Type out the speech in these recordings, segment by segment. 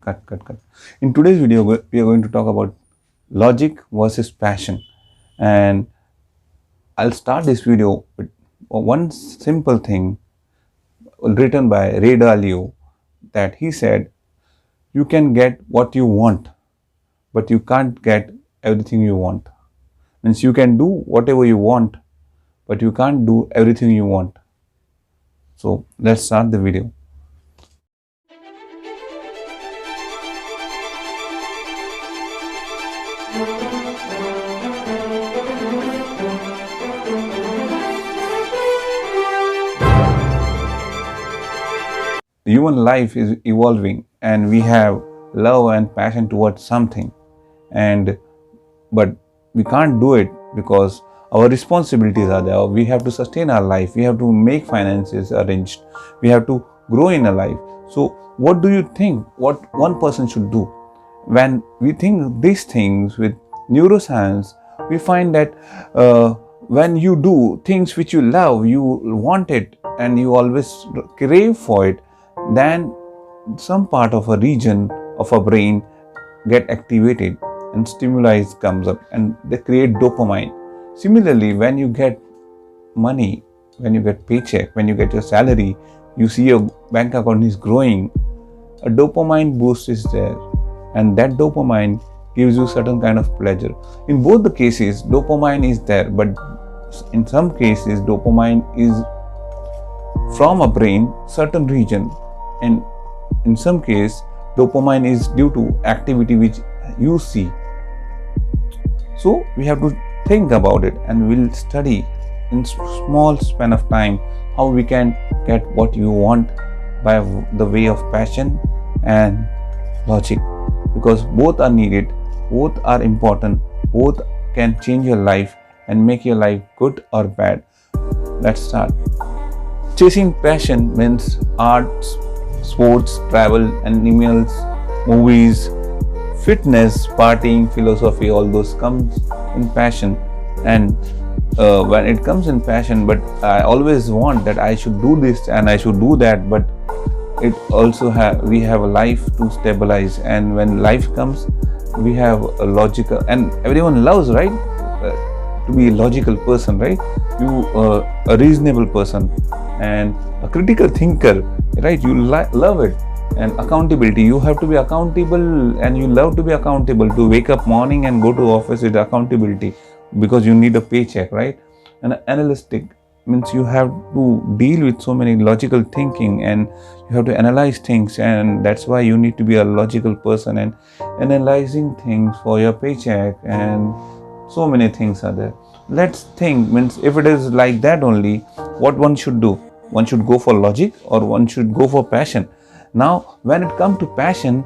Cut. In today's video, we are going to talk about logic versus passion. And I'll start this video with one simple thing written by Ray Dalio, that he said, you can get what you want, but you can't get everything you want. Means you can do whatever you want, but you can't do everything you want. So let's start the video. Human life is evolving and we have love and passion towards something, but we can't do it because our responsibilities are there. We have to sustain our life, we have to make finances arranged, we have to grow in a life. So what do you think what one person should do? When we think these things with neuroscience, we find that when you do things which you love, you want it and you always crave for it, then some part of a region of a brain get activated and stimuli comes up and they create dopamine. Similarly, when you get money, when you get paycheck, when you get your salary, you see your bank account is growing, a dopamine boost is there, and that dopamine gives you certain kind of pleasure. In both the cases, dopamine is there, but in some cases, dopamine is from a brain, certain region, and in some case, dopamine is due to activity which you see. So we have to think about it, and we'll study in small span of time how we can get what you want by the way of passion and logic, because both are needed, both are important, both can change your life and make your life good or bad. Let's start. Chasing passion means arts, sports, travel, animals, movies, fitness, partying, philosophy, all those comes in passion. And when it comes in passion, but I always want that I should do this and I should do that, but it also we have a life to stabilize, and when life comes, we have a logical, and everyone loves, right, to be a logical person, right? You a reasonable person and a critical thinker, right? You love it. And accountability, you have to be accountable, and you love to be accountable. To wake up morning and go to office is accountability, because you need a paycheck, right? And analytic means you have to deal with so many logical thinking, and you have to analyze things, and that's why you need to be a logical person and analyzing things for your paycheck, and so many things are there. Let's think, means if it is like that only, what one should do? One should go for logic or one should go for passion. Now when it comes to passion,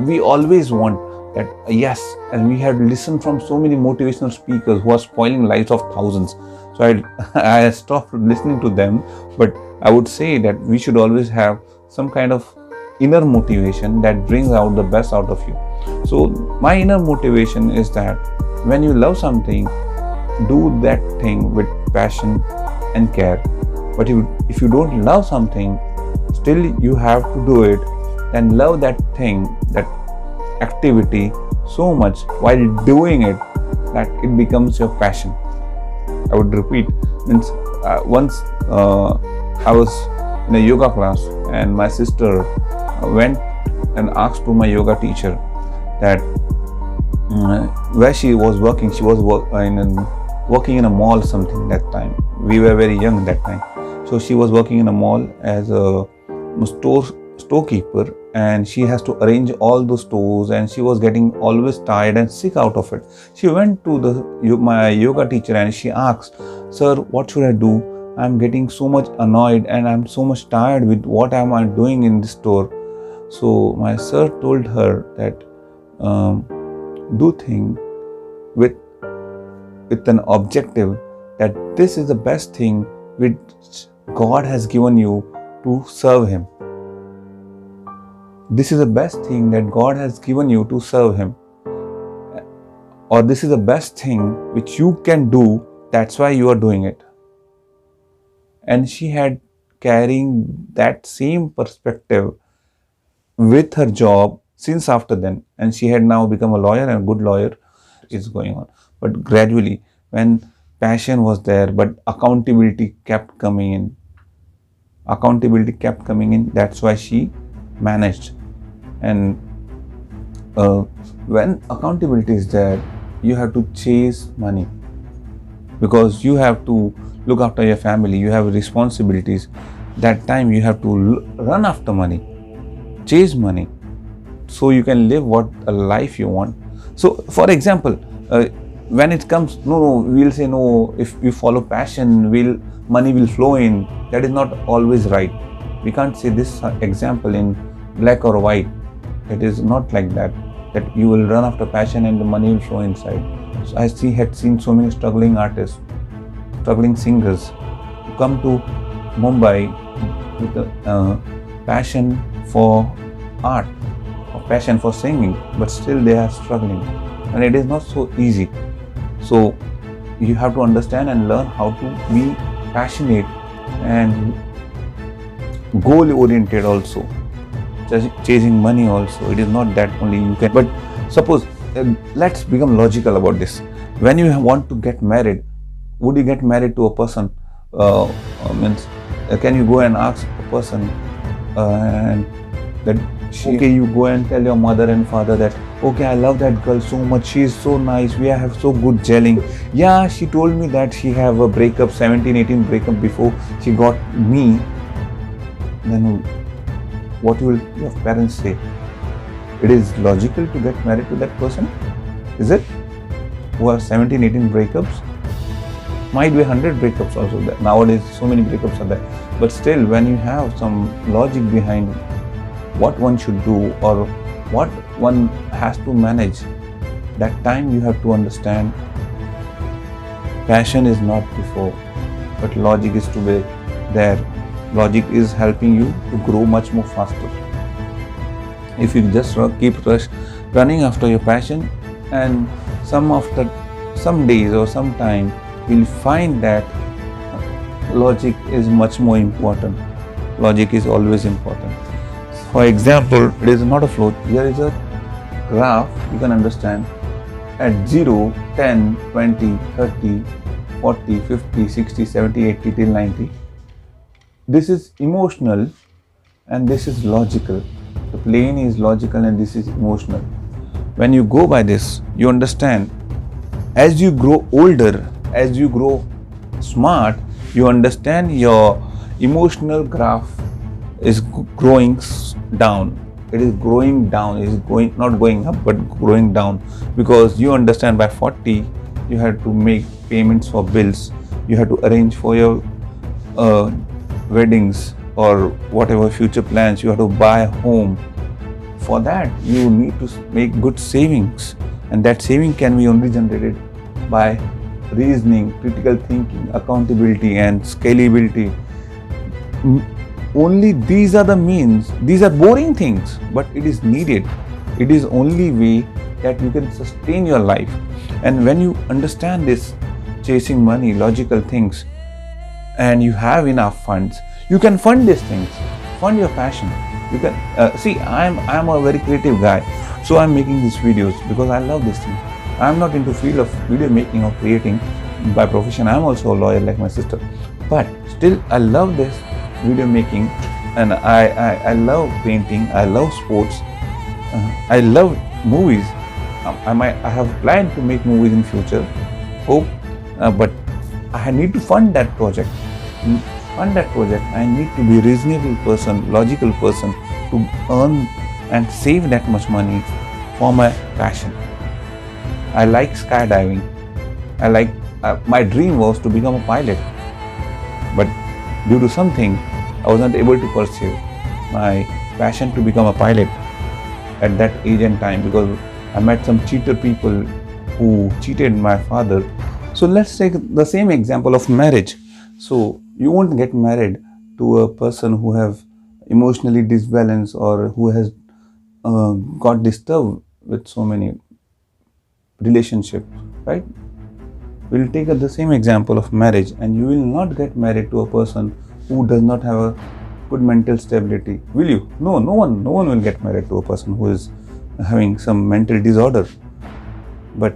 we always want that, yes, and we have listened from so many motivational speakers who are spoiling lives of thousands. So I stopped listening to them, but I would say that we should always have some kind of inner motivation that brings out the best out of you. So my inner motivation is that when you love something, do that thing with passion and care. But if you don't love something, still you have to do it, then love that thing, that activity so much while doing it that it becomes your passion. I would repeat, means once I was in a yoga class, and my sister went and asked to my yoga teacher that where she was working. She was working in a mall something that time. We were very young that time. So she was working in a mall as a storekeeper, and she has to arrange all the stores, and she was getting always tired and sick out of it. She went to my yoga teacher and she asked, "Sir, what should I do? I'm getting so much annoyed and I'm so much tired with what am I doing in this store." So my sir told her that do thing with an objective, that this is the best thing which God has given you to serve Him. This is the best thing that God has given you to serve Him. Or this is the best thing which you can do, that's why you are doing it. And she had carrying that same perspective with her job since after then, and she had now become a lawyer, and a good lawyer is going on. But gradually, when passion was there, but accountability kept coming in, that's why she managed. And when accountability is there, you have to chase money, because you have to look after your family, you have responsibilities. That time you have to run after money, chase money, so you can live what a life you want. So for example, when it comes, no, we'll say no, if we follow passion, money will flow in. That is not always right. We can't say this example in black or white. It is not like that you will run after passion and the money will flow inside. So I had seen so many struggling artists, struggling singers who come to Mumbai with a passion for art or passion for singing, but still they are struggling, and it is not so easy. So you have to understand and learn how to be passionate and goal oriented also. Chasing money also, it is not that only you can. But suppose, let's become logical about this. When you want to get married, would you get married to a person? Can you go and ask a person and that okay, you go and tell your mother and father that okay, I love that girl so much, she is so nice, we have so good gelling. Yeah, she told me that she have a breakup, 17-18 breakup before she got me. Then what will your parents say? It is logical to get married to that person? Is it? Who have 17-18 breakups? Might be 100 breakups also there. Nowadays so many breakups are there. But still, when you have some logic behind what one should do or what one has to manage, that time you have to understand passion is not before, but logic is to be there. Logic is helping you to grow much more faster. If you just keep running after your passion, and some days or some time you'll find that logic is much more important. Logic is always important. For example, it is not a flow. Here is a graph. You can understand at 0, 10, 20, 30, 40, 50, 60, 70, 80 till 90. This is emotional and this is logical. The plane is logical and this is emotional. When you go by this, you understand. As you grow older, as you grow smart, you understand your emotional graph is growing down. It is growing down. It is not going up, but growing down, because you understand by 40 you have to make payments for bills. You have to arrange for your weddings or whatever future plans. You have to buy a home. For that you need to make good savings, and that saving can be only generated by reasoning, critical thinking, accountability and scalability. Only these are the means. These are boring things, but it is needed. It is only way that you can sustain your life. And when you understand this, chasing money, logical things, and you have enough funds, you can fund these things, fund your passion. You can see, I'm a very creative guy, so I'm making these videos because I love this thing. I'm not into field of video making or creating by profession. I'm also a lawyer like my sister, but still I love this video making, and I love painting, I love sports, I love movies. I have planned to make movies in future, hope, but I need to fund that project. I need to be a reasonable person, logical person to earn and save that much money for my passion. I like skydiving. My dream was to become a pilot, but due to something I was not able to pursue my passion to become a pilot at that age and time, because I met some cheater people who cheated my father. So let's take the same example of marriage. So you won't get married to a person who have emotionally disbalanced or who has got disturbed with so many relationships, right? We'll take the same example of marriage, and you will not get married to a person who does not have a good mental stability. Will you? No, no one will get married to a person who is having some mental disorder. But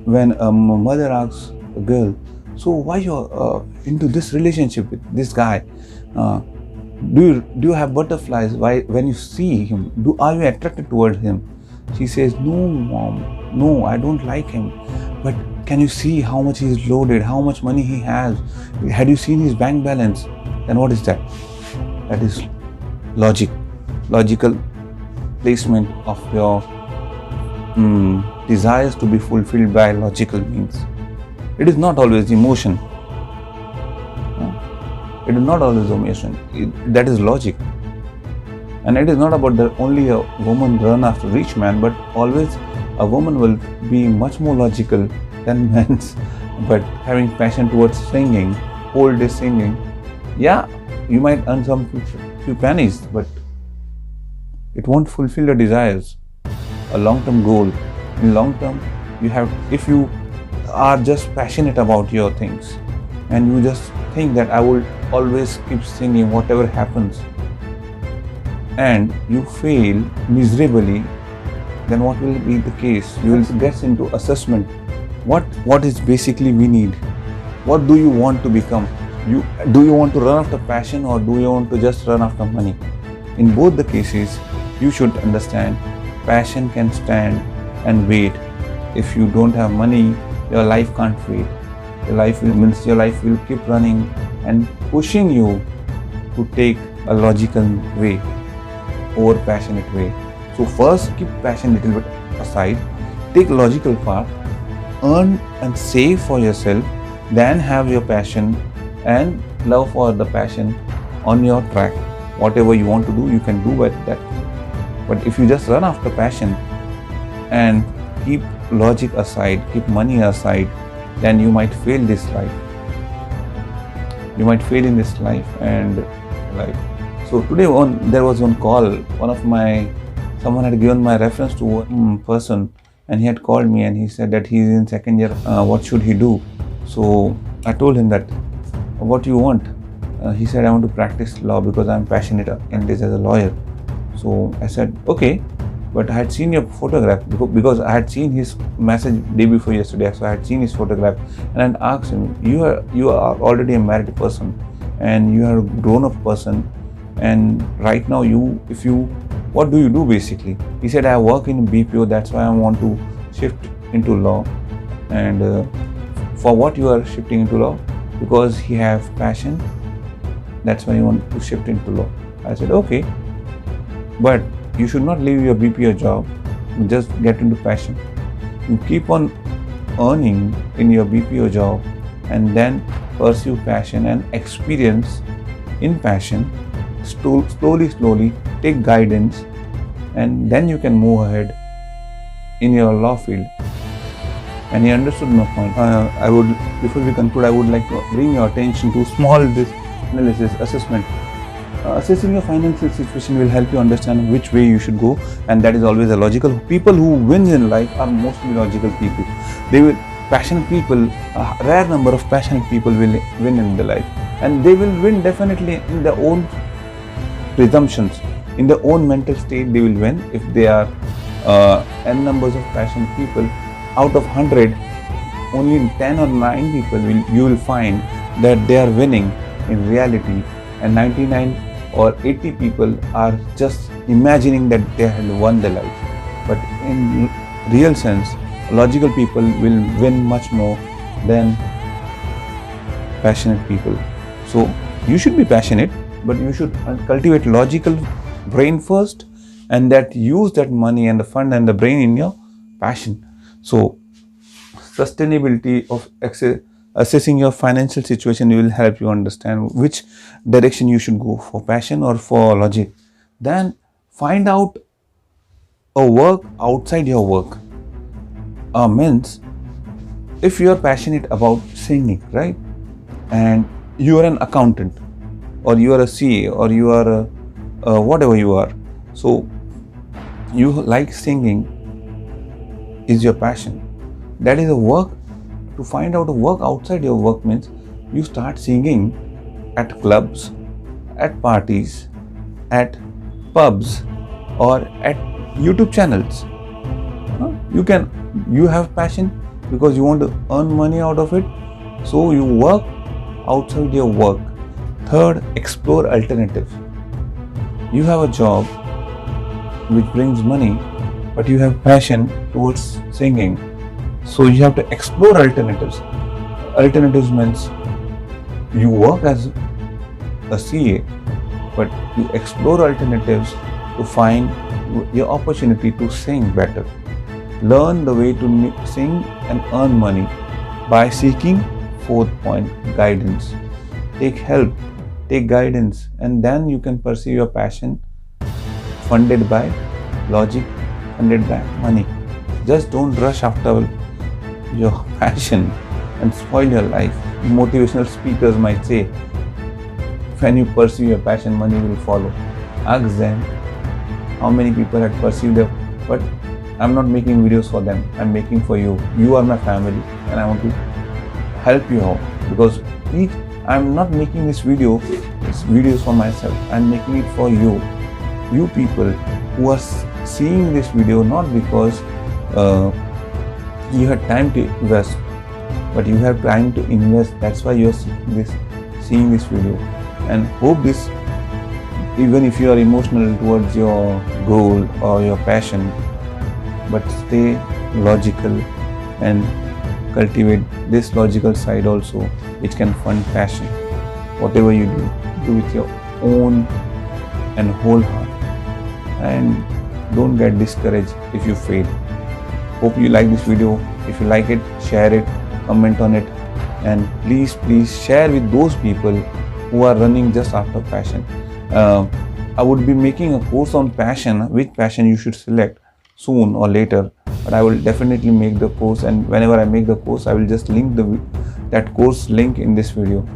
when a mother asks a girl, so why you're into this relationship with this guy? Do you have butterflies? Why when you see him? Are you attracted towards him? She says, no, mom, no, I don't like him. But can you see how much he is loaded? How much money he has? Had you seen his bank balance? Then what is that? That is logical placement of your desires to be fulfilled by logical means. It is not always emotion. It is not always emotion. That is logic. And it is not about that only a woman run after rich man, but always a woman will be much more logical than men. But having passion towards singing, whole day singing, yeah, you might earn some few pennies, but it won't fulfill your desires. A long-term goal. In long term, if you are just passionate about your things, and you just think that I will always keep singing whatever happens, and you fail miserably, then what will be the case? You will get into assessment. What is basically we need? What do you want to become? Do you want to run after passion, or do you want to just run after money? In both the cases, you should understand passion can stand and wait. If you don't have money, your life can't wait. Your life will keep running and pushing you to take a logical way over passionate way. So first keep passion a little bit aside, take logical path, earn and save for yourself, then have your passion and love for the passion on your track. Whatever you want to do, you can do with that. But if you just run after passion and keep logic aside, keep money aside, then you might fail this life. You might fail in this life and life. So today there was one call. Someone had given my reference to one person, and he had called me and he said that he is in second year. What should he do? So I told him that, what do you want? He said, I want to practice law because I am passionate in this as a lawyer. So I said, okay, but I had seen your photograph because I had seen his message day before yesterday. So I had seen his photograph and I had asked him, you are already a married person and you are a grown-up person, and right now what do you do basically? He said, I work in BPO, that's why I want to shift into law. And for what you are shifting into law? Because he have passion, that's why you want to shift into law. I said, okay, but you should not leave your BPO job, just get into passion. You keep on earning in your BPO job and then pursue passion and experience in passion. Slowly take guidance, and then you can move ahead in your law field. And he understood my point. Before we conclude, I would like to bring your attention to small analysis assessment. Assessing your financial situation will help you understand which way you should go, and that is always a logical. People who win in life are mostly logical people. Passionate people, a rare number of passionate people will win in the life, and they will win definitely in their own presumptions, in their own mental state. They will win if they are n numbers of passionate people. Out of 100, only 10 or 9 people you will find that they are winning in reality, and 99 or 80 people are just imagining that they had won their life. But in real sense, logical people will win much more than passionate people. So you should be passionate, but you should cultivate logical brain first, and that use that money and the fund and the brain in your passion. So sustainability of assessing your financial situation will help you understand which direction you should go, for passion or for logic. Then find out a work outside your work. Means if you are passionate about singing, right, and you are an accountant, or you are a CA, or you are whatever you are, so you like singing is your passion. That is a work. To find out a work outside your work means you start singing at clubs, at parties, at pubs, or at YouTube channels. You have passion because you want to earn money out of it, so you work outside your work. Third, explore alternatives. You have a job which brings money, but you have passion towards singing, so you have to explore alternatives. Alternatives means you work as a CA, but you explore alternatives to find your opportunity to sing better. Learn the way to sing and earn money by seeking. Fourth point, guidance. Take help, take guidance, and then you can pursue your passion funded by logic, funded by money. Just don't rush after your passion and spoil your life. Motivational speakers might say, when you pursue your passion, money will follow. Ask them how many people had pursued it, but I'm not making videos for them. I'm making for you. You are my family, and I want to help you out, because I'm not making this videos for myself. I'm making it for you people who are seeing this video not because you had time to invest, but you have time to invest. That's why you're seeing this video, and hope this, even if you are emotional towards your goal or your passion, but stay logical and cultivate this logical side also, which can fund passion. Whatever you do with your own and whole heart, and don't get discouraged if you fail. Hope you like this video. If you like it, share it, comment on it, and please share with those people who are running just after passion. I would be making a course on passion, which passion you should select soon or later, but I will definitely make the course, and whenever I make the course, I will just link that course link in this video.